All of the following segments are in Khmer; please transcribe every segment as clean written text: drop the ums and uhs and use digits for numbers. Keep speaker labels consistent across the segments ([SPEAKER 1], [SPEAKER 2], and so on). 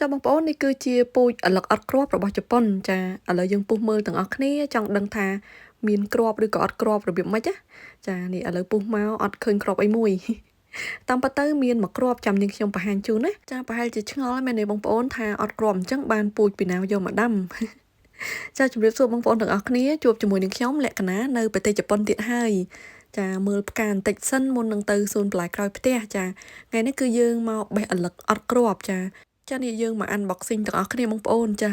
[SPEAKER 1] Chào mừng bạn đến với chia pui ở lật ớt cropរបស់ជប៉ុនចាឥឡូវយើងពុះមើលទាំងអស់គ្នាចង់ដឹងថាមានក្របឬក៏អត់ក្របរបៀបម៉េចណាចានេះឥឡូវពុះមកអត់ឃើញក្របអីមួយតាមពិតទៅមានមួយក្របចាំនាងខ្ញុំបង្ហាញជូនណាចាប្រហែលជាឆ្ងល់មែនទេបងប្អូនថាអត់ក្របអញ្ចឹងបានពូជពីណាយកមកដាំចាជម្រាបសួរបងប្អូនទាំងអស់គ្នាជួបជាមួយនឹងខ្ញុំលក្ខណៈនៅប្រទេសជប៉ុនទៀតហើយចាមើលផ្កាបន្តិចសិនមុននឹងទៅសួនបន្លែក្រោយផ្ទះចាថ្ងៃនេះគឺយើងមកបេះអលឹកអត់ក្របចានេះយើងមក unboxing ទាំងអស់គ្នាបងប្អូនចា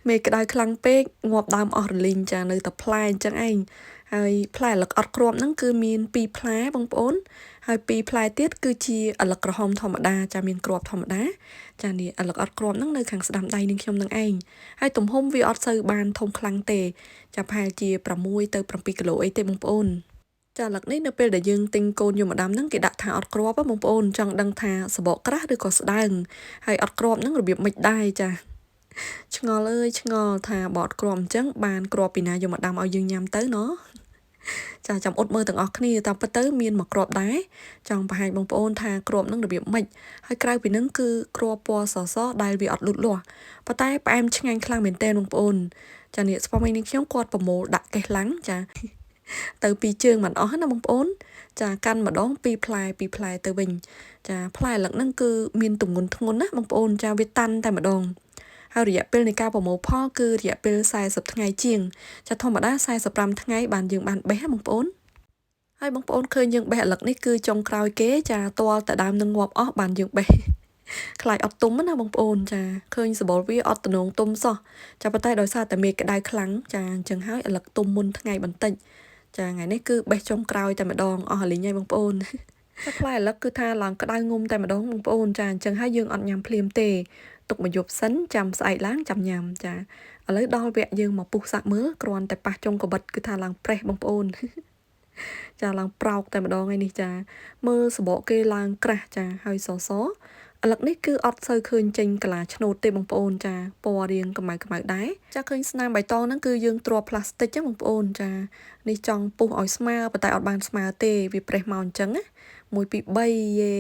[SPEAKER 1] មេក្តៅខ្លាំងពេកងាប់ដើមអស់រលីងចានៅតែផ្លែអញ្ចឹងឯងហើយផ្លែអលឹកអត់គ្រាប់ហ្នឹងគឺមាន2ផ្លែបងប្អូនហើយ2ផ្លែទៀតគឺជាអលឹកក្រហមធម្មតាចាមានគ្រាប់ធម្មតាចានេះអលឹកអត់គ្រាប់ហ្នឹងនៅខាងស្ដាំដៃនឹងខ្ញុំនឹងឯងហើយទំហំវាអត់សូវបានធំខ្លាំងទេចាប្រហែលជា6ទៅ7គីឡូអីទេបងប្អូនចាលឹកនេះនៅពេលដែលយើងទិញកូនយកមកដាំហ្នឹងគេដាក់ថាអត់គ្រាប់បងប្អូនចង់ដឹងថាសបកក្រាស់ឬក៏ស្ដើងហើយអត់គ្រាប់ហ្នឹងរបៀបមិនដែរចាឆ្ងល់អើយឆ្ងល់ថាបត់គ្រាប់អញ្ចឹងបានគ្រាប់ពីណាយកមកដាំឲ្យយើងញ៉ាំទៅណោះចាចាំអ៊ុតមើលទាំងអស់គ្នាតាមពិតទៅមានមួយគ្រាប់ដែរចង់បង្ហាញបងប្អូនថាគ្រាប់ហ្នឹងរបៀបម៉េចហើយក្រៅពីហ្នឹងគឺគ្រាប់ពណ៌សសដែលវាអត់លូតលាស់ប៉ុន្តែផ្អែមឆ្ងាញ់ខ្លាំងមែនទែនបងប្អូនចានេះស្ពមនេះខ្ញុំគាត់ប្រមូលដាក់កេះឡាំងចាទៅពីជើងមិនអស់ណាបងប្អូនចាកាន់ម្ដង2ផ្លែទៅវិញចាផ្លែលឹកហ្នឹងគឺមានទម្ងន់ធ្ងន់ណាបងប្អូនចាវាតាន់តែម្ដងហើយរយៈពេលនៃការប្រមូលផលគឺរយៈពេល40ថ្ងៃជាងចាធម្មតា45ថ្ងៃបានយើងបានបេះបងប្អូនហើយបងប្អូនឃើញយើងបេះអលឹកនេះគឺចុងក្រោយគេចាទាល់តែដើមនឹងងាប់អស់បានយើងបេះខ្លាចអត់ទុំណាបងប្អូនចាឃើញសបល់វាអត់តំណងទុំសោះចាប៉ុន្តែដោយសារតែមេក្តៅខ្លាំងចាអញ្ចឹងហើយអលឹកទុំមុនថ្ងៃបន្តិចចាថ្ងៃនេះគឺបេះចុងក្រោយតែម្ដងអស់លីងហើយបងប្អូនតែផ្លែអលឹកគឺថាឡើងក្តៅងុំតែម្ដងបងប្អូនចាអញ្ចឹងហើយយើងអត់ញ៉ាំភ្លាមទេទុកមួយយប់សិនចាំស្អែកឡើងចាំញ៉ាំចាឥឡូវដល់វគ្គយើងមកពុះសាក់មើលគ្រាន់តែប៉ះចុងកបិតគឺថាឡើងប្រេះបងប្អូនចាឡើងប្រោកតែម្ដងឯនេះចាមើលសបកគេឡើងក្រាស់ចាហើយសសអលឹកនេះគឺអត់សូវឃើញចេញកាឡាឆ្នូតទេបងប្អូនចាពណ៌រៀងខ្មៅដែរចាឃើញស្នាមបៃតងហ្នឹងគឺយើងទ្រាំផ្លាស្ទិកចឹងបងប្អូនចានេះចង់ពុះឲ្យស្មើប៉ុន្តែអត់បានស្មើទេវាប្រេះមកអញ្ចឹងណា1 2 3យេ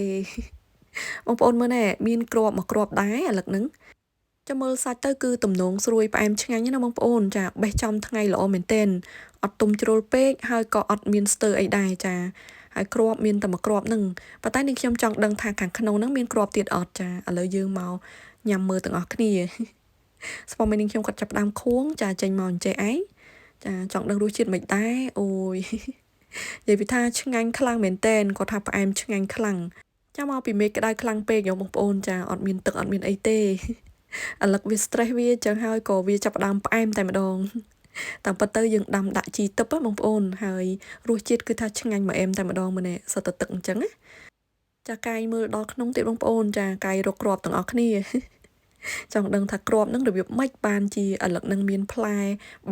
[SPEAKER 1] បងប្អូនមើលណែមានក្របមកក្របដែរអលឹកហ្នឹងចាំមើលសាច់ទៅគឺទំនងស្រួយផ្អែមឆ្ងាញ់ណាបងប្អូនចាបេះចំថ្ងៃល្អមែនទែនអត់ទុំជ្រុលពេកហើយក៏អត់មានស្ទើអីដែរចាហើយគ្រាប់មានតែមួយគ្រាប់ហ្នឹងប៉ុន្តែនាងខ្ញុំចង់ដឹងថាខាងក្នុងហ្នឹងមានគ្រាប់ទៀតអត់ចាឥឡូវយើងមកញ៉ាំមើលទាំងអស់គ្នាស្ពមនាងខ្ញុំគាត់ចាប់ផ្ដើមខួងចាចេញមកអញ្ចេះឯងចាចង់ដឹងរសជាតិមិនដែរអូយនិយាយពីថាឆ្ងាញ់ខ្លាំងមែនទែនគាត់ថាផ្អែមឆ្ងាញ់ខ្លាំងចាំមកពីមេក្តៅខ្លាំងពេកយកបងប្អូនចាអត់មានទឹកអត់មានអីទេអលឹកវា stress វាចឹងហើយក៏វាចាប់ផ្ដើមផ្អែមតែម្ដងតាមពិតទៅយើងដាំដាក់ជីទឹកបងប្អូនហើយរសជាតិគឺថាឆ្ងាញ់មកអែមតែម្ដងមើលនេះសុទ្ធតែទឹកអញ្ចឹងណាចាកាយមើលដល់ក្នុងទៀតបងប្អូនចាកាយរកគ្រាប់ទាំងអស់គ្នាចង់ដឹងថាគ្រាប់នឹងរបៀបម៉េចបានជាអលឹកនឹងមានផ្លែ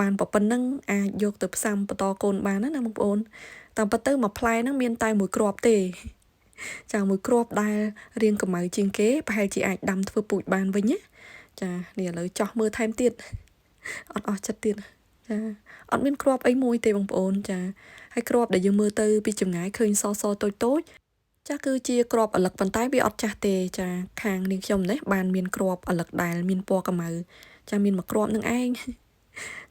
[SPEAKER 1] បានប៉ុណ្ណឹងអាចយកទៅផ្សំបន្តកូនបានណាបងប្អូនតាមពិតទៅមួយផ្លែនឹងមានតែមួយគ្រាប់ទេចាមួយគ្រាប់ដែលរាងកម្ៅជាងគេប្រហែលជាអាចដាំធ្វើពូជបានវិញណាចានេះឥឡូវចោះមើលថែមទៀតអត់អស់ចិត្តទៀតចាអត់មានគ្រាប់អីមួយទេបងប្អូនចាហើយគ្រាប់ដែលយើងមើលទៅពីចម្ងាយឃើញសតូចចាគឺជាគ្រាប់អលឹកប៉ុន្តែវាអត់ចាស់ទេចាខាងនាងខ្ញុំនេះបានមានគ្រាប់អលឹកដែលមានពណ៌កម្ៅចាមានមួយគ្រាប់នឹងឯង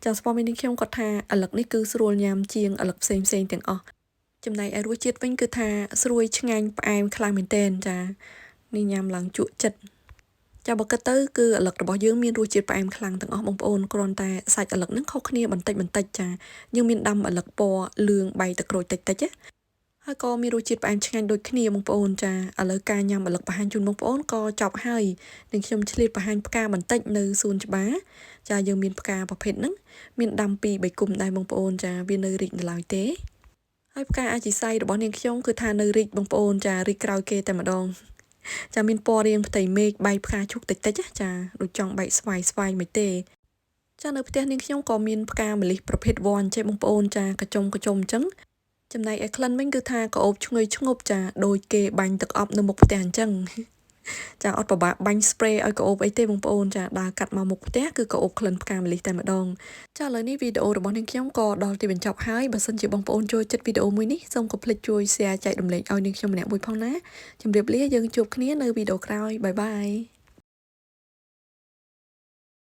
[SPEAKER 1] ចាស្ពមនាងខ្ញុំគាត់ថាអលឹកនេះគឺស្រួលញ៉ាំជាងអលឹកផ្សេងទាំងអស់ចំណែកឯរសជាតិវិញគឺថាស្រួយឆ្ងាញ់ផ្អែមខ្លាំងមែនទែនចានេះញ៉ាំឡើងជក់ចិត្តចាបើគិតទៅគឺអលឹករបស់យើងមានរសជាតិផ្អែមខ្លាំងទាំងអស់បងប្អូនគ្រាន់តែសាច់អលឹកហ្នឹងខុសគ្នាបន្តិចចាយើងមានដាំអលឹកពណ៌លឿងបៃតក្រូចតិចណាហើយក៏មានរសជាតិផ្អែមឆ្ងាញ់ដូចគ្នាបងប្អូនចាឥឡូវការញ៉ាំអលឹកបង្ហាញជូនបងប្អូនក៏ចប់ហើយនឹងខ្ញុំឆ្លៀតបង្ហាញផ្កាបន្តិចនៅសួនច្បារចាយើងមានផ្កាប្រភេទហ្នឹងមានដាំ2 3គុំដែរបងប្អូនចាវានៅរីកនៅឡើយទេហើយផ្កាអាជីស័យរបស់នាងខ្ញុំគឺថានៅរីកបងប្អូនចារីកក្រោយគេតែម្ដងចាមានពណ៌រាងផ្ទៃមេឃបែកផ្កាឈូកតិចចាដូចចង់បែកស្វាយមិនទេចានៅផ្ទះនាងខ្ញុំក៏មានផ្កាម្លិះប្រភេទវ័នចេះបងប្អូនចាកញ្ចុំអញ្ចឹងចំណែកឯក្លិនវិញគឺថាក្អូបឈ្ងុយឈ្ងប់ចាដូចគេបាញ់ទឹកអប់នៅមុខផ្ទះអញ្ចឹងចាអត់ពិបាកបាញ់ spray ឲ្យក្អូបអីទេបងប្អូនចាដើរកាត់មកមុខផ្ទះគឺក្អូបក្លិនផ្កាម្លិះតែម្ដងចាឥឡូវនេះវីដេអូរបស់នាងខ្ញុំក៏ដល់ទីបញ្ចប់ហើយបើសិនជាបងប្អូនចូលចិត្តវីដេអូមួយនេះសូមកុំភ្លេចជួយ share ចែករំលែកឲ្យនាងខ្ញុំម្នាក់មួយផងណាជម្រាបលាយើងជួបគ្នានៅវីដេអូក្រោយបាយ